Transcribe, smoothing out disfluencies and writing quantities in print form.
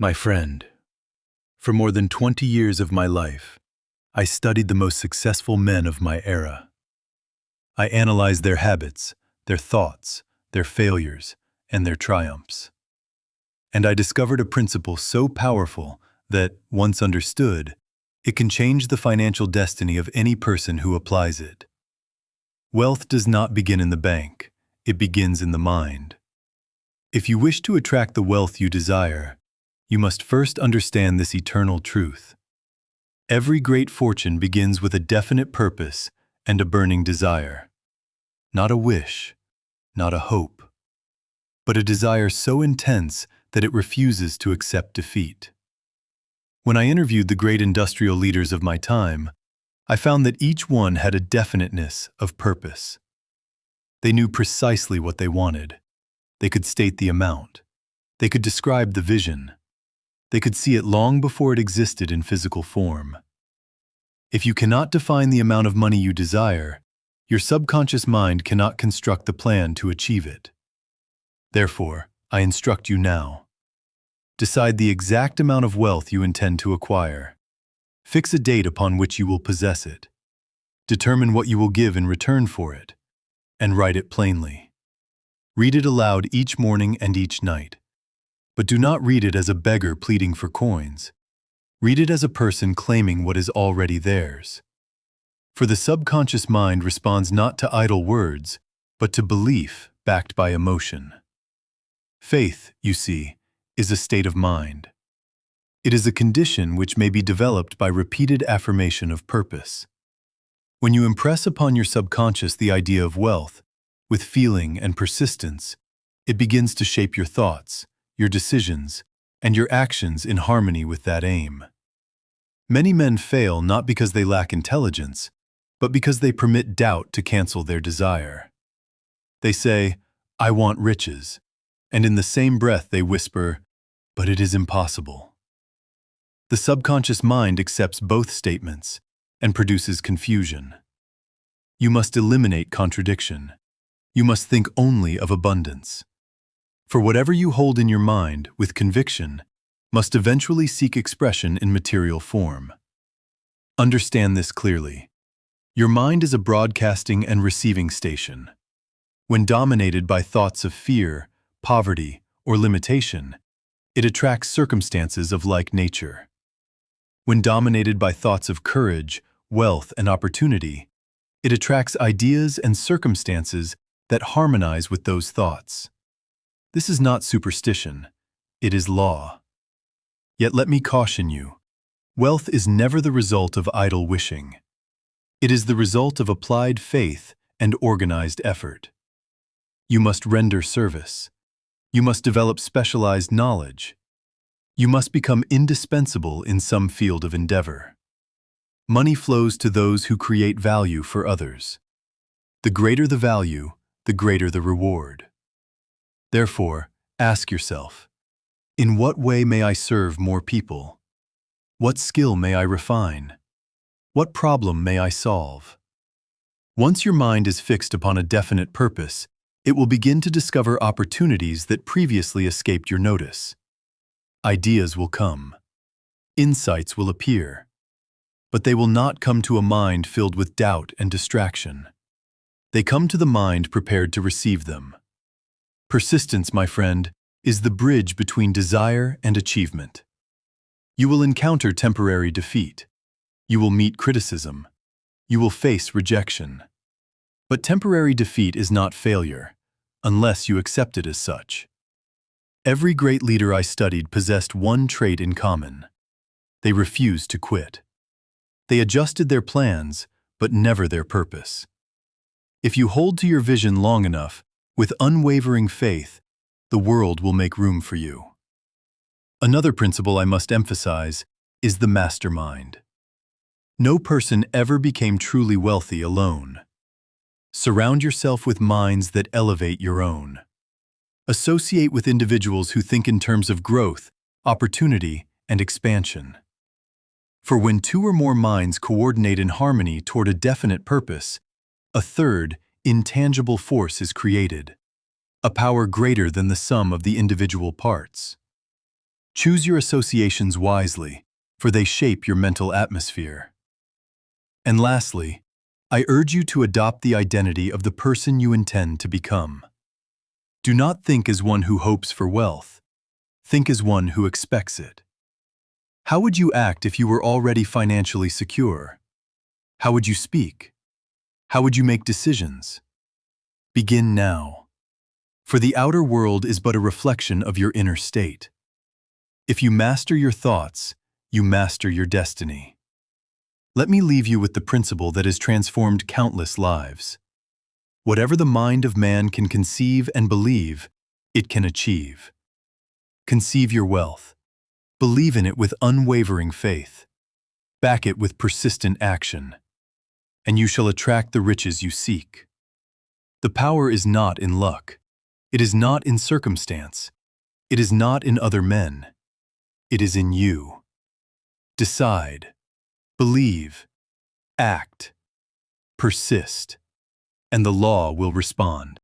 My friend, for more than 20 years of my life, I studied the most successful men of my era. I analyzed their habits, their thoughts, their failures, and their triumphs. And I discovered a principle so powerful that, once understood, it can change the financial destiny of any person who applies it. Wealth does not begin in the bank, it begins in the mind. If you wish to attract the wealth you desire, you must first understand this eternal truth. Every great fortune begins with a definite purpose and a burning desire. Not a wish, not a hope, but a desire so intense that it refuses to accept defeat. When I interviewed the great industrial leaders of my time, I found that each one had a definiteness of purpose. They knew precisely what they wanted. They could state the amount. They could describe the vision. They could see it long before it existed in physical form. If you cannot define the amount of money you desire, your subconscious mind cannot construct the plan to achieve it. Therefore, I instruct you now. Decide the exact amount of wealth you intend to acquire. Fix a date upon which you will possess it. Determine what you will give in return for it, and write it plainly. Read it aloud each morning and each night. But do not read it as a beggar pleading for coins. Read it as a person claiming what is already theirs. For the subconscious mind responds not to idle words, but to belief backed by emotion. Faith, you see, is a state of mind. It is a condition which may be developed by repeated affirmation of purpose. When you impress upon your subconscious the idea of wealth, with feeling and persistence, it begins to shape your thoughts, your decisions, and your actions in harmony with that aim. Many men fail not because they lack intelligence, but because they permit doubt to cancel their desire. They say, "I want riches," and in the same breath they whisper, "But it is impossible." The subconscious mind accepts both statements and produces confusion. You must eliminate contradiction. You must think only of abundance. For whatever you hold in your mind with conviction must eventually seek expression in material form. Understand this clearly. Your mind is a broadcasting and receiving station. When dominated by thoughts of fear, poverty, or limitation, it attracts circumstances of like nature. When dominated by thoughts of courage, wealth, and opportunity, it attracts ideas and circumstances that harmonize with those thoughts. This is not superstition, it is law. Yet let me caution you, wealth is never the result of idle wishing. It is the result of applied faith and organized effort. You must render service. You must develop specialized knowledge. You must become indispensable in some field of endeavor. Money flows to those who create value for others. The greater the value, the greater the reward. Therefore, ask yourself, in what way may I serve more people? What skill may I refine? What problem may I solve? Once your mind is fixed upon a definite purpose, it will begin to discover opportunities that previously escaped your notice. Ideas will come. Insights will appear. But they will not come to a mind filled with doubt and distraction. They come to the mind prepared to receive them. Persistence, my friend, is the bridge between desire and achievement. You will encounter temporary defeat. You will meet criticism. You will face rejection. But temporary defeat is not failure, unless you accept it as such. Every great leader I studied possessed one trait in common. They refused to quit. They adjusted their plans, but never their purpose. If you hold to your vision long enough, with unwavering faith, the world will make room for you. Another principle I must emphasize is the mastermind. No person ever became truly wealthy alone. Surround yourself with minds that elevate your own. Associate with individuals who think in terms of growth, opportunity, and expansion. For when two or more minds coordinate in harmony toward a definite purpose, a third, intangible force is created, a power greater than the sum of the individual parts. Choose your associations wisely, for they shape your mental atmosphere. And lastly, I urge you to adopt the identity of the person you intend to become. Do not think as one who hopes for wealth. Think as one who expects it. How would you act if you were already financially secure? How would you speak? How would you make decisions? Begin now. For the outer world is but a reflection of your inner state. If you master your thoughts, you master your destiny. Let me leave you with the principle that has transformed countless lives. Whatever the mind of man can conceive and believe, it can achieve. Conceive your wealth. Believe in it with unwavering faith. Back it with persistent action. And you shall attract the riches you seek. The power is not in luck. It is not in circumstance. It is not in other men. It is in you. Decide. Believe. Act. Persist. And the law will respond.